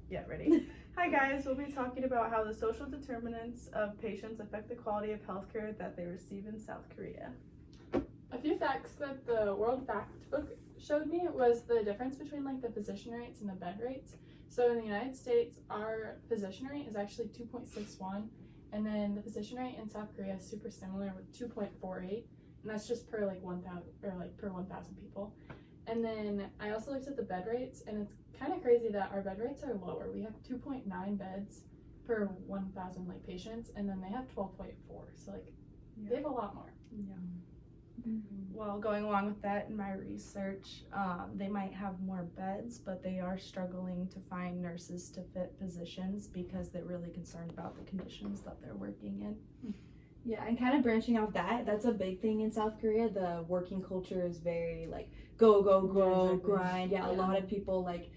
Yeah, ready. Hi guys, we'll be talking about how the social determinants of patients affect the quality of healthcare that they receive in South Korea. A few facts that the World Fact Book showed me was the difference between like the physician rates and the bed rates. So in the United States, our physician rate is actually 2.61, and then the physician rate in South Korea is super similar with 2.48, and that's just per like 1,000 or like per 1,000 people. And then I also looked at the bed rates, and it's kind of crazy that our bed rates are lower. We have 2.9 beds per 1,000 like patients, and then they have 12.4. So like they have a lot more. Yeah. Well, going along with that, in my research, they might have more beds, but they are struggling to find nurses to fit positions because they're really concerned about the conditions that they're working in. Yeah, and kind of branching off that's a big thing in South Korea. The working culture is very like go, Exactly. grind. Yeah, a lot of people like,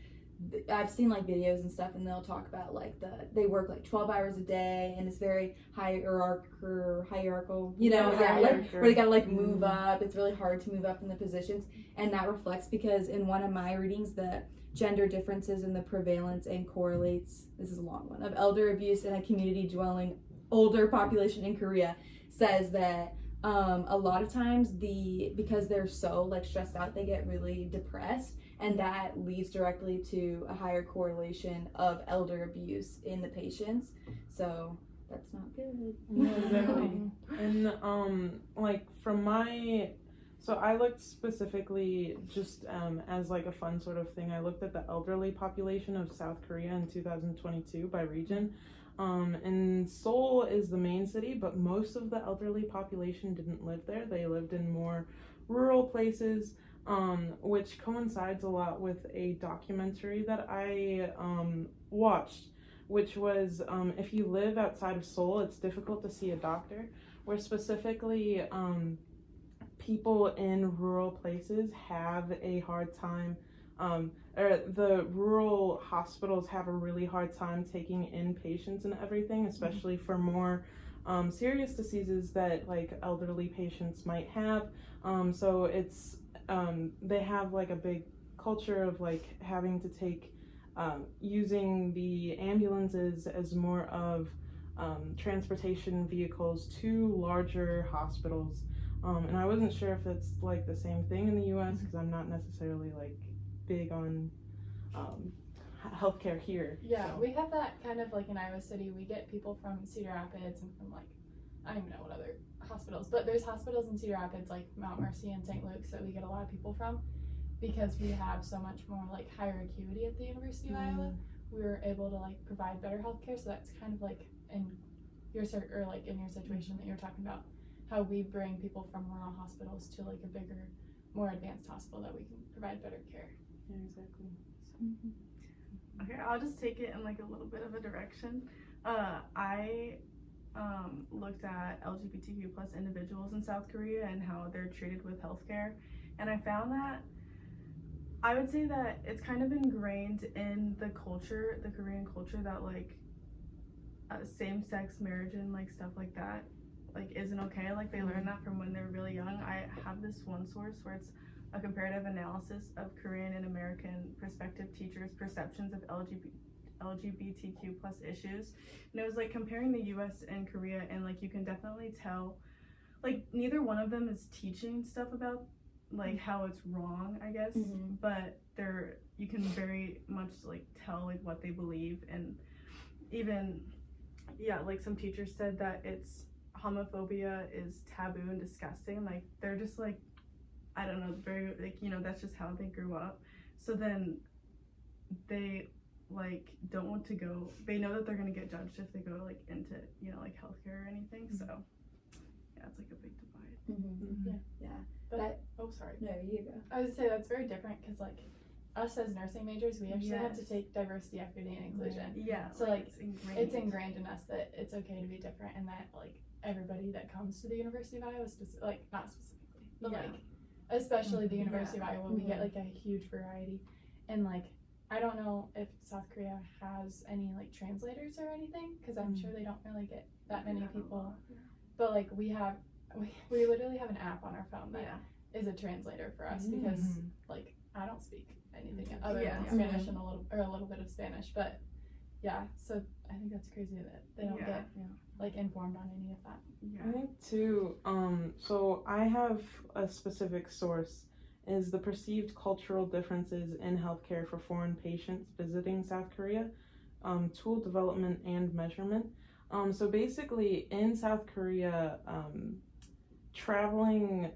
I've seen like videos and stuff, and they'll talk about like they work like 12 hours a day, and it's very hierarchical, you know, like where they gotta like move up. It's really hard to move up in the positions, and that reflects because in one of my readings, the gender differences in the prevalence and correlates, this is a long one, of elder abuse in a community dwelling older population in Korea says that a lot of times because they're so like stressed out, they get really depressed, and that leads directly to a higher correlation of elder abuse in the patients. So that's not good. Yeah, exactly. And like from so I looked specifically just as like a fun sort of thing. I looked at the elderly population of South Korea in 2022 by region. And Seoul is the main city, but most of the elderly population didn't live there. They lived in more rural places, which coincides a lot with a documentary that I watched, which was if you live outside of Seoul, it's difficult to see a doctor, where specifically people in rural places have a hard time or the rural hospitals have a really hard time taking in patients and everything, especially for more serious diseases that like elderly patients might have. So it's they have like a big culture of like having to take using the ambulances as more of transportation vehicles to larger hospitals. And I wasn't sure if it's like the same thing in the US because I'm not necessarily like big on healthcare here. Yeah, so. we have that kind of like in Iowa City. We get people from Cedar Rapids and from like, I don't even know what other hospitals, but there's hospitals in Cedar Rapids like Mount Mercy and St. Luke's that we get a lot of people from because we have so much more like higher acuity at the University of Iowa. We were able to like provide better healthcare, so that's kind of like in your or like in your situation that you're talking about, how we bring people from rural hospitals to like a bigger, more advanced hospital that we can provide better care. Yeah, exactly. Okay, I'll just take it in like a little bit of a direction. I looked at LGBTQ plus individuals in South Korea and how they're treated with healthcare, and I found that I would say that it's kind of ingrained in the culture, the Korean culture, that like same-sex marriage and like stuff like that like isn't okay. Like they learn that from when they're really young. I have this one source where it's a comparative analysis of Korean and American prospective teachers' perceptions of LGBTQ plus issues, and it was like comparing the US and Korea, and like you can definitely tell like neither one of them is teaching stuff about like how it's wrong, I guess, but you can very much like tell like what they believe. And even like some teachers said that it's homophobia is taboo and disgusting. Like they're just like, I don't know, very like, you know, that's just how they grew up. So then they like don't want to go, they know that they're gonna get judged if they go like into, you know, like healthcare or anything. So yeah, it's like a big divide. Yeah. But oh, sorry. No, you go. I would say that's very different because like us as nursing majors, we actually have to take diversity, equity, and inclusion. Yeah. So like it's ingrained in us that it's okay to be different, and that like everybody that comes to the University of Iowa, like not specifically, but like especially the University of Iowa, we get like a huge variety. And like I don't know if South Korea has any like translators or anything because I'm sure they don't really get that many people. But like we literally have an app on our phone that is a translator for us because like I don't speak anything other than Spanish and a little bit of Spanish, but yeah, so I think that's crazy that they don't get like informed on any of that. I think too, so I have a specific source, is the perceived cultural differences in healthcare for foreign patients visiting South Korea, tool development and measurement. So basically in South Korea, traveling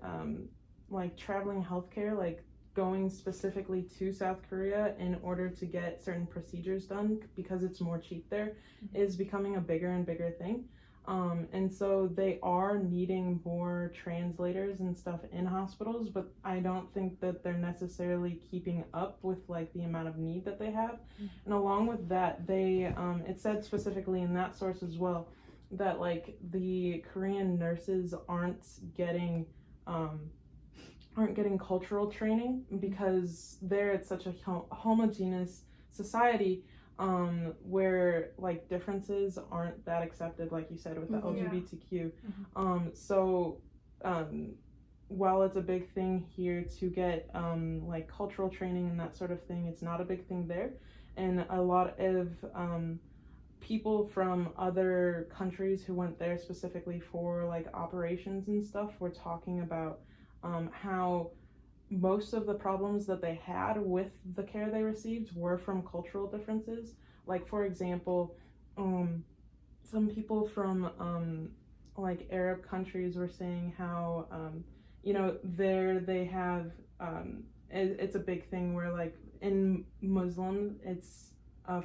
healthcare, like going specifically to South Korea in order to get certain procedures done because it's more cheap there, is becoming a bigger and bigger thing. And so they are needing more translators and stuff in hospitals, but I don't think that they're necessarily keeping up with like the amount of need that they have. And along with that, they it said specifically in that source as well that like the Korean nurses aren't getting cultural training because there it's such a homogeneous society, where like differences aren't that accepted, like you said with the LGBTQ. So while it's a big thing here to get like cultural training and that sort of thing, it's not a big thing there. And a lot of people from other countries who went there specifically for like operations and stuff were talking about how most of the problems that they had with the care they received were from cultural differences. Like for example, some people from like Arab countries were saying how there they have it's a big thing where like in Muslim it's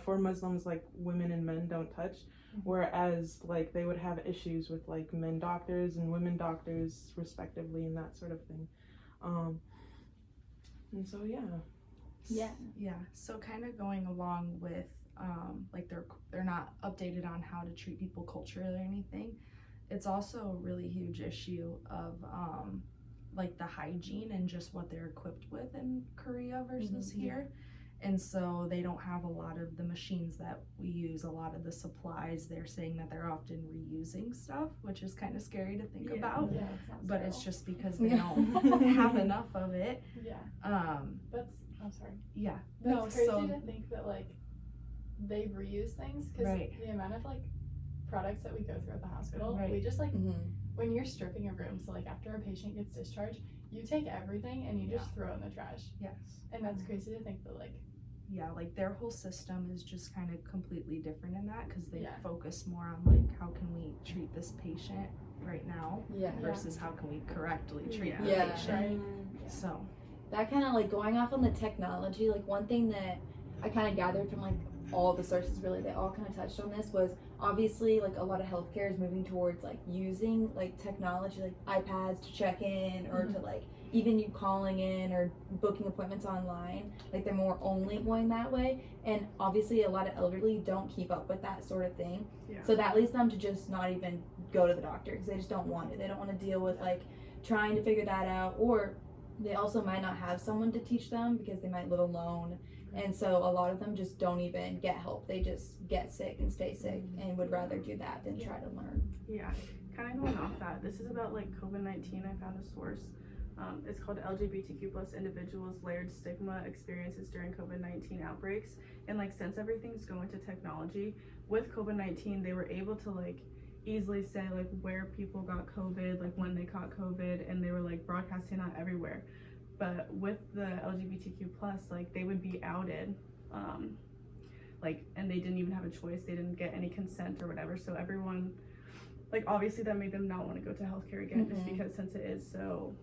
for Muslims like women and men don't touch, whereas like they would have issues with like men doctors and women doctors respectively and that sort of thing. And so so kind of going along with like they're not updated on how to treat people culturally or anything. It's also a really huge issue of like the hygiene and just what they're equipped with in Korea versus here. And so they don't have a lot of the machines that we use, a lot of the supplies. They're saying that they're often reusing stuff, which is kind of scary to think about. Yeah, but it's just because they don't have enough of it. I'm sorry. Yeah. That's crazy to think that like they've reused things because the amount of like products that we go through at the hospital, we just like when you're stripping a room, so like after a patient gets discharged, you take everything and you just throw it in the trash. Yes. And that's crazy to think that like like their whole system is just kind of completely different in that because they focus more on like how can we treat this patient right now versus how can we correctly treat the patient. So that kind of like going off on the technology, like one thing that I kind of gathered from like all the sources, really they all kind of touched on this, was obviously like a lot of healthcare is moving towards like using like technology like iPads to check in or to like even you calling in or booking appointments online, like they're more only going that way. And obviously a lot of elderly don't keep up with that sort of thing, so that leads them to just not even go to the doctor because they just don't want it. They don't want to deal with like trying to figure that out, or they also might not have someone to teach them because they might live alone. And so a lot of them just don't even get help. They just get sick and stay sick and would rather do that than try to learn. Yeah, kind of going off that, this is about like COVID-19. I found a source. It's called LGBTQ plus individuals layered stigma experiences during COVID-19 outbreaks. And like since everything's going to technology, with COVID-19 they were able to like easily say like where people got COVID, like when they caught COVID, and they were like broadcasting out everywhere. But with the LGBTQ plus, like they would be outed, like, and they didn't even have a choice. They didn't get any consent or whatever. So everyone, like, obviously that made them not want to go to healthcare again, just because since it is so,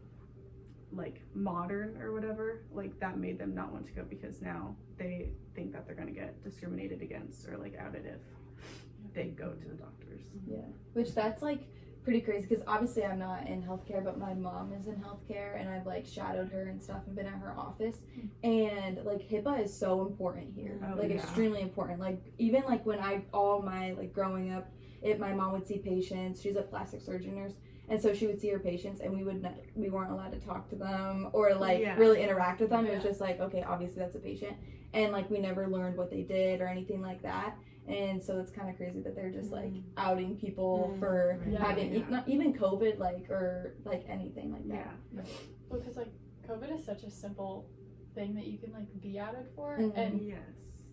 like, modern or whatever, like that made them not want to go because now they think that they're gonna get discriminated against or like outed if they go to the doctors. Yeah, which that's like pretty crazy because obviously I'm not in healthcare, but my mom is in healthcare and I've like shadowed her and stuff and been at her office, and like HIPAA is so important here, extremely important. Like even like when all my like growing up, my mom would see patients. She's a plastic surgeon nurse, and so she would see her patients and we weren't allowed to talk to them or like really interact with them. It was just like, okay, obviously that's a patient, and like we never learned what they did or anything like that. And so it's kind of crazy that they're just like outing people for having not even COVID, like, or like anything like that. Well, because like COVID is such a simple thing that you can like be outed for, And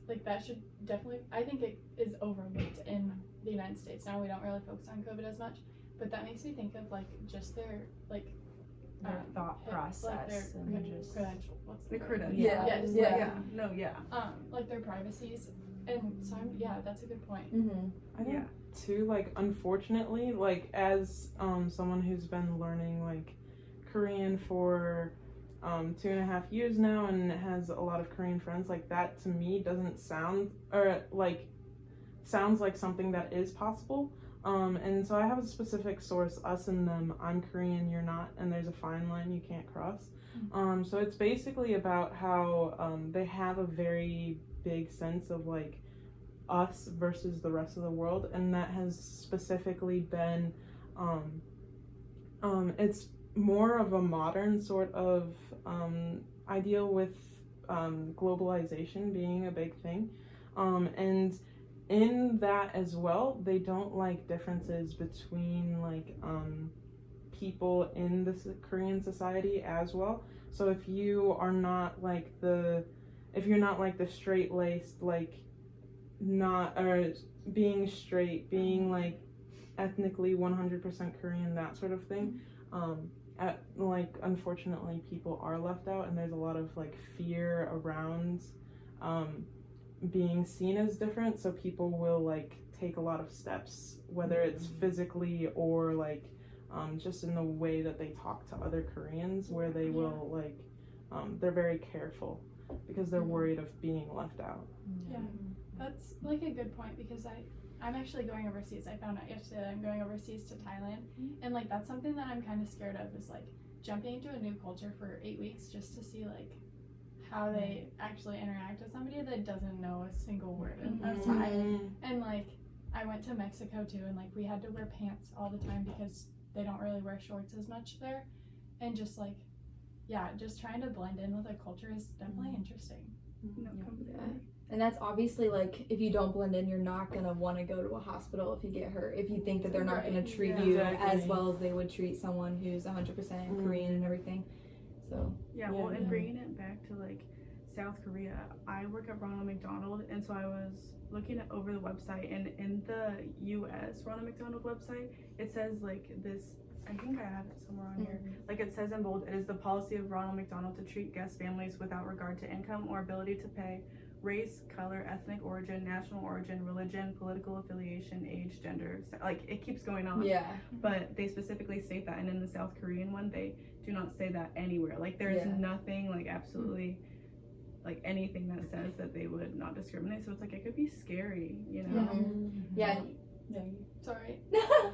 like that should definitely, I think it is overlooked in the United States. Now we don't really focus on COVID as much, but that makes me think of like just their like Their thought like process their and just credential. What's The word? credentials. Yeah. Yeah, just Yeah. like No, yeah. like their privacies, and so that's a good point. Mm-hmm. I think Yeah. too, like, unfortunately, like, as someone who's been learning like Korean for 2.5 years now and has a lot of Korean friends, like, that to me doesn't sound, or like sounds like something that is possible. And so I have a specific source, Us and Them, I'm Korean, you're not, and there's a fine line you can't cross. So it's basically about how they have a very big sense of like us versus the rest of the world, and that has specifically been it's more of a modern sort of ideal with globalization being a big thing, and in that as well, they don't like differences between like people in the Korean society as well. So if you are not like the straight-laced, like, not, or being straight, being like ethnically 100% Korean, that sort of thing, like, unfortunately people are left out, and there's a lot of like fear around being seen as different, so people will like take a lot of steps, whether it's physically or like just in the way that they talk to other Koreans, where they will like they're very careful because they're worried of being left out. Yeah, that's like a good point, because I'm actually going overseas. I found out yesterday that I'm going overseas to Thailand, and like that's something that I'm kind of scared of, is like jumping into a new culture for 8 weeks just to see like how they actually interact with somebody that doesn't know a single word of Thai. And like I went to Mexico too, and like we had to wear pants all the time because they don't really wear shorts as much there, and just like just trying to blend in with a culture is definitely interesting. No, completely. And that's obviously like, if you don't blend in, you're not gonna want to go to a hospital if you get hurt. If you think that they're not gonna treat Yeah. you Exactly. as well as they would treat someone who's 100% Korean and everything. So Yeah, well, and bringing it back to like South Korea, I work at Ronald McDonald, and so I was looking over the website, and in the U.S. Ronald McDonald website, it says like this. I think I have it somewhere on here. Like it says in bold, it is the policy of Ronald McDonald to treat guest families without regard to income or ability to pay, race, color, ethnic origin, national origin, religion, political affiliation, age, gender. Like it keeps going on. yeah, But they specifically state that, and in the South Korean one, they do not say that anywhere. Like there's Yeah. nothing, like absolutely, like anything that says that they would not discriminate. So it's like it could be scary, you know? yeah. Sorry.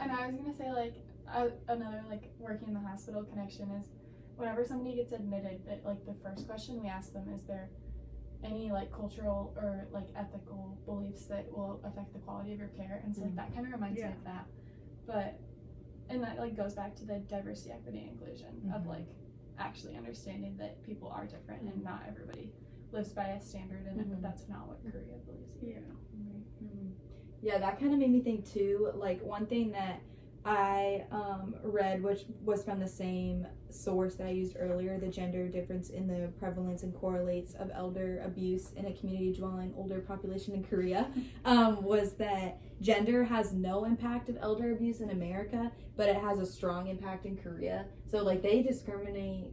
And I was gonna say like another like working in the hospital connection is whenever somebody gets admitted, that like the first question we ask them is there any like cultural or like ethical beliefs that will affect the quality of your care, and so like that kind of reminds me of that. But and that like goes back to the diversity, equity, and inclusion of like actually understanding that people are different and not everybody lives by a standard, and that's not what Korea believes either. Yeah, that kind of made me think too. Like one thing that I read, which was from the same source that I used earlier, the gender difference in the prevalence and correlates of elder abuse in a community dwelling older population in Korea, was that gender has no impact of elder abuse in America, but it has a strong impact in Korea. So like they discriminate,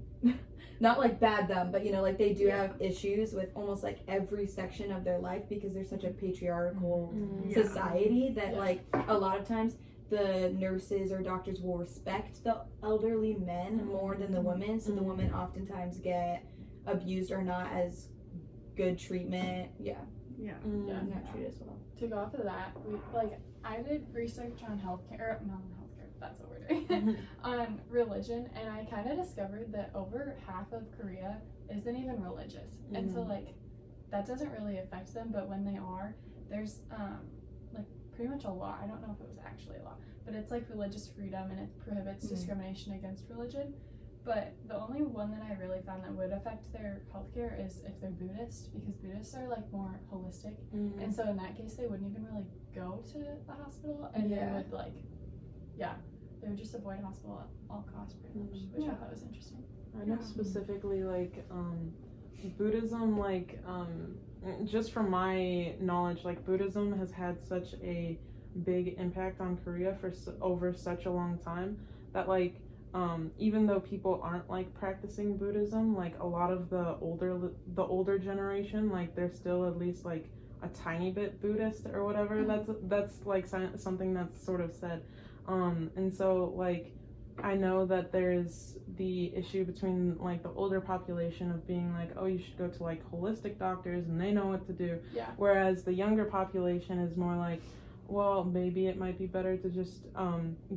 not like bad them, but you know, like they do have issues with almost like every section of their life because they're such a patriarchal society that like a lot of times the nurses or doctors will respect the elderly men more than the women, so the women oftentimes get abused or not as good treatment. Not treated as well. To go off of that, I did research on healthcare, not on healthcare, that's what we're doing, on religion, and I kind of discovered that over half of Korea isn't even religious, and so like that doesn't really affect them, but when they are, there's like pretty much a law. I don't know if it was actually a law, but it's like religious freedom, and it prohibits discrimination against religion. But the only one that I really found that would affect their healthcare is if they're Buddhist, because Buddhists are like more holistic, and so in that case they wouldn't even really go to the hospital, and they would they would just avoid hospital at all costs pretty much, which I thought was interesting. I know specifically like Buddhism, like just from my knowledge, like Buddhism has had such a big impact on Korea for over such a long time that like even though people aren't like practicing Buddhism, like a lot of the older generation, like they're still at least like a tiny bit Buddhist or whatever. That's like something that's sort of said, and so like I know that there's the issue between like the older population of being like, oh, you should go to like holistic doctors and they know what to do, Yeah. whereas the younger population is more like, well, maybe it might be better to just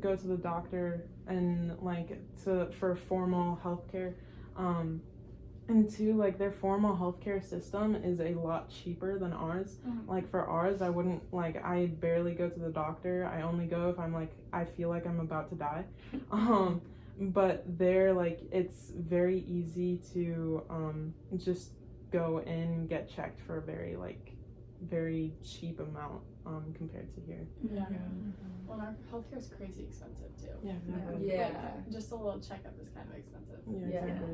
go to the doctor and like for formal healthcare, and two, like their formal healthcare system is a lot cheaper than ours. Mhm. Like for ours, I barely go to the doctor. I only go if I'm like I feel like I'm about to die. But there, like it's very easy to just go and get checked for a very cheap amount compared to here. Yeah. Well, our healthcare is crazy expensive too. Yeah, exactly. Yeah. Like, just a little checkup is kind of expensive. Yeah, Yeah. exactly.